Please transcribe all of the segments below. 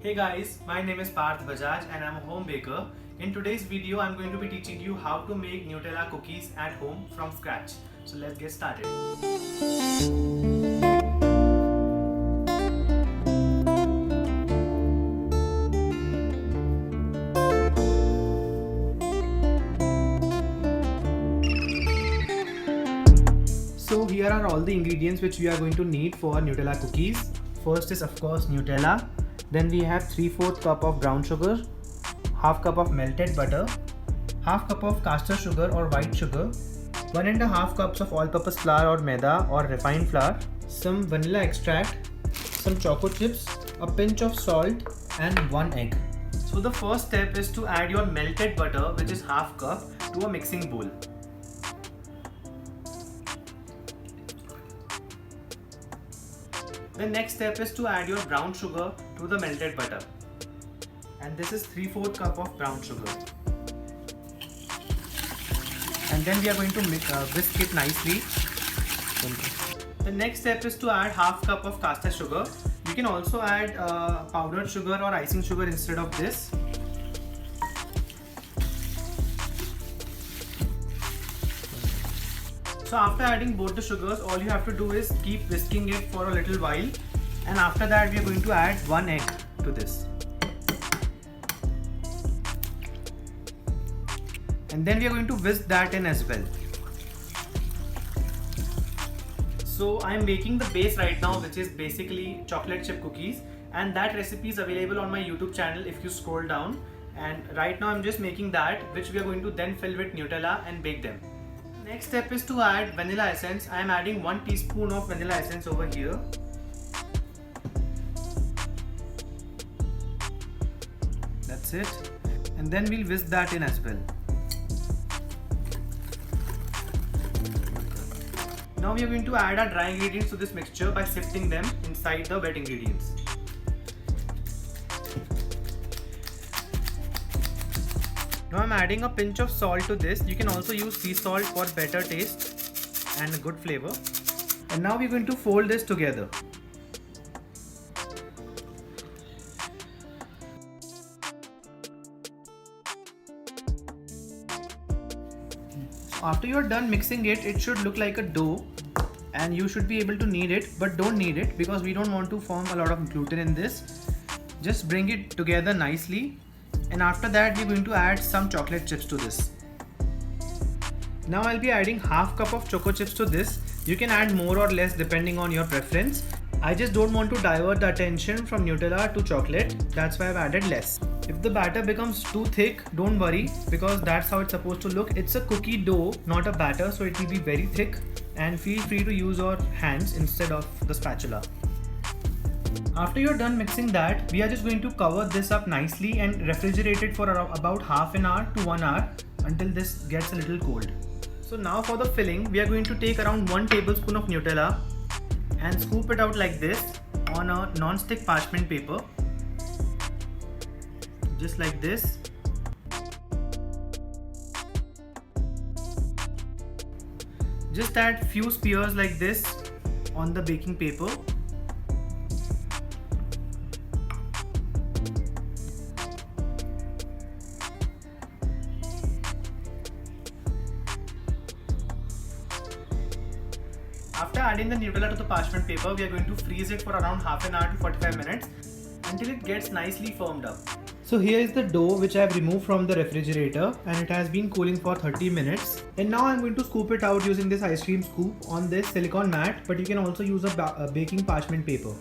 Hey guys, my name is Parth Bajaj and I'm a home baker. In today's video, I'm going to be teaching you how to make Nutella cookies at home from scratch. So let's get started. So here are all the ingredients which we are going to need for Nutella cookies. First is of course Nutella. Then we have 3/4 cup of brown sugar, half cup of melted butter, half cup of caster sugar or white sugar, 1.5 cups of all-purpose flour or maida or refined flour, some vanilla extract, some choco chips, a pinch of salt and 1 egg. So the first step is to add your melted butter, which is half cup, to a mixing bowl. The next step is to add your brown sugar to the melted butter, and this is 3/4 cup of brown sugar. And then we are going to whisk it nicely. The next step is to add half cup of caster sugar. You can also add powdered sugar or icing sugar instead of this. So after adding both the sugars, all you have to do is keep whisking it for a little while, and after that we are going to add 1 egg to this. And then we are going to whisk that in as well. So I am making the base right now, which is basically chocolate chip cookies, and that recipe is available on my YouTube channel if you scroll down. And right now I'm just making that, which we are going to then fill with Nutella and bake them. Next step is to add vanilla essence. I am adding 1 teaspoon of vanilla essence over here. That's it. And then we'll whisk that in as well. Now we are going to add our dry ingredients to this mixture by sifting them inside the wet ingredients. Now I'm adding a pinch of salt to this. You can also use sea salt for better taste and a good flavor. And now we're going to fold this together. After you're done mixing it, it should look like a dough and you should be able to knead it, but don't knead it because we don't want to form a lot of gluten in this. Just bring it together nicely. And after that we're going to add some chocolate chips to this. Now I'll be adding half cup of choco chips to this. You can add more or less depending on your preference. I just don't want to divert the attention from Nutella to chocolate. That's why I've added less. If the batter becomes too thick, don't worry because that's how it's supposed to look. It's a cookie dough, not a batter, so it will be very thick, and feel free to use your hands instead of the spatula. After you're done mixing that, we are just going to cover this up nicely and refrigerate it for about half an hour to 1 hour until this gets a little cold. So now for the filling, we are going to take around 1 tablespoon of Nutella and scoop it out like this on a non-stick parchment paper. Just like this. Just add few spears like this on the baking paper. After adding the Nutella to the parchment paper, we are going to freeze it for around half an hour to 45 minutes until it gets nicely firmed up. So here is the dough which I have removed from the refrigerator, and it has been cooling for 30 minutes. And now I'm going to scoop it out using this ice cream scoop on this silicone mat, but you can also use a baking parchment paper.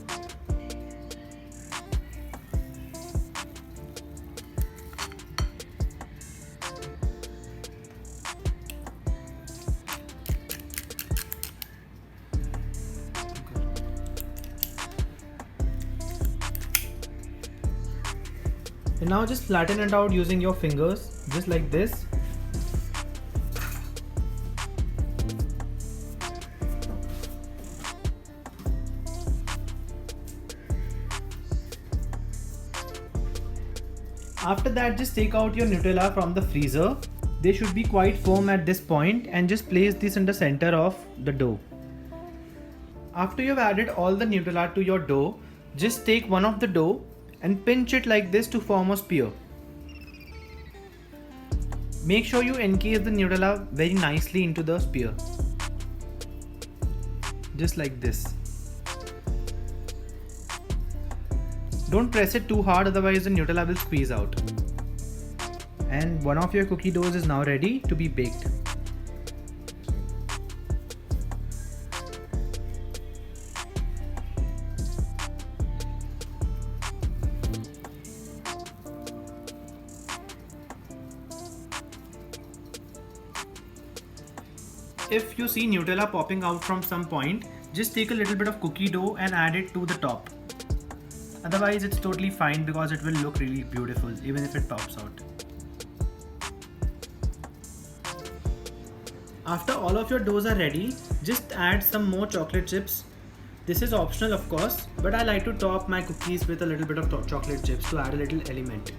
And now just flatten it out using your fingers, just like this. After that, just take out your Nutella from the freezer. They should be quite firm at this point, and just place this in the center of the dough. After you've added all the Nutella to your dough, just take one of the dough and pinch it like this to form a spear. Make sure you encase the Nutella very nicely into the spear. Just like this. Don't press it too hard, otherwise the Nutella will squeeze out. And one of your cookie doughs is now ready to be baked. If you see Nutella popping out from some point, just take a little bit of cookie dough and add it to the top. Otherwise it's totally fine because it will look really beautiful even if it pops out. After all of your doughs are ready, just add some more chocolate chips. This is optional of course, but I like to top my cookies with a little bit of chocolate chips to add a little element.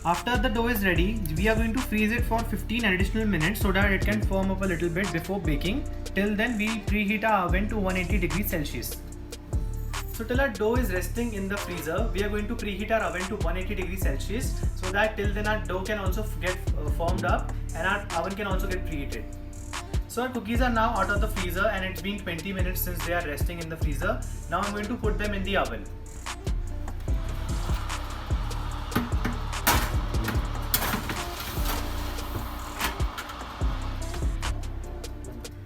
After the dough is ready, we are going to freeze it for 15 additional minutes so that it can firm up a little bit before baking. Till then we preheat our oven to 180 degrees Celsius. So till our dough is resting in the freezer, we are going to preheat our oven to 180 degrees Celsius so that till then our dough can also get formed up and our oven can also get preheated. So our cookies are now out of the freezer and it's been 20 minutes since they are resting in the freezer. Now I'm going to put them in the oven.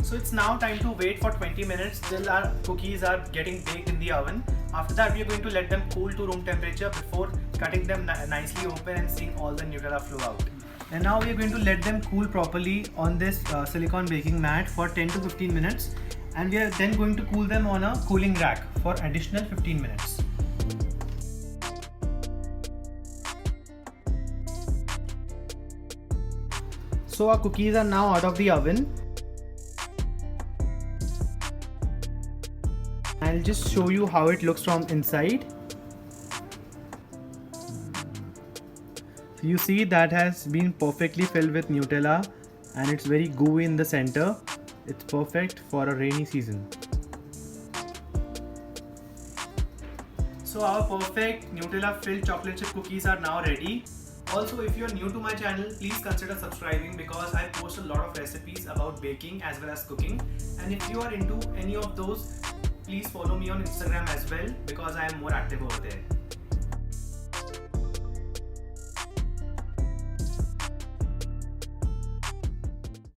So it's now time to wait for 20 minutes till our cookies are getting baked in the oven. After that we are going to let them cool to room temperature before cutting them nicely open and seeing all the Nutella flow out. And now we are going to let them cool properly on this silicone baking mat for 10 to 15 minutes, and we are then going to cool them on a cooling rack for additional 15 minutes. So our cookies are now out of the oven. I'll just show you how it looks from inside. You see that has been perfectly filled with Nutella and it's very gooey in the center. It's perfect for a rainy season. So our perfect Nutella filled chocolate chip cookies are now ready. Also, if you're new to my channel, please consider subscribing because I post a lot of recipes about baking as well as cooking. And if you are into any of those, please follow me on Instagram as well because I am more active over there.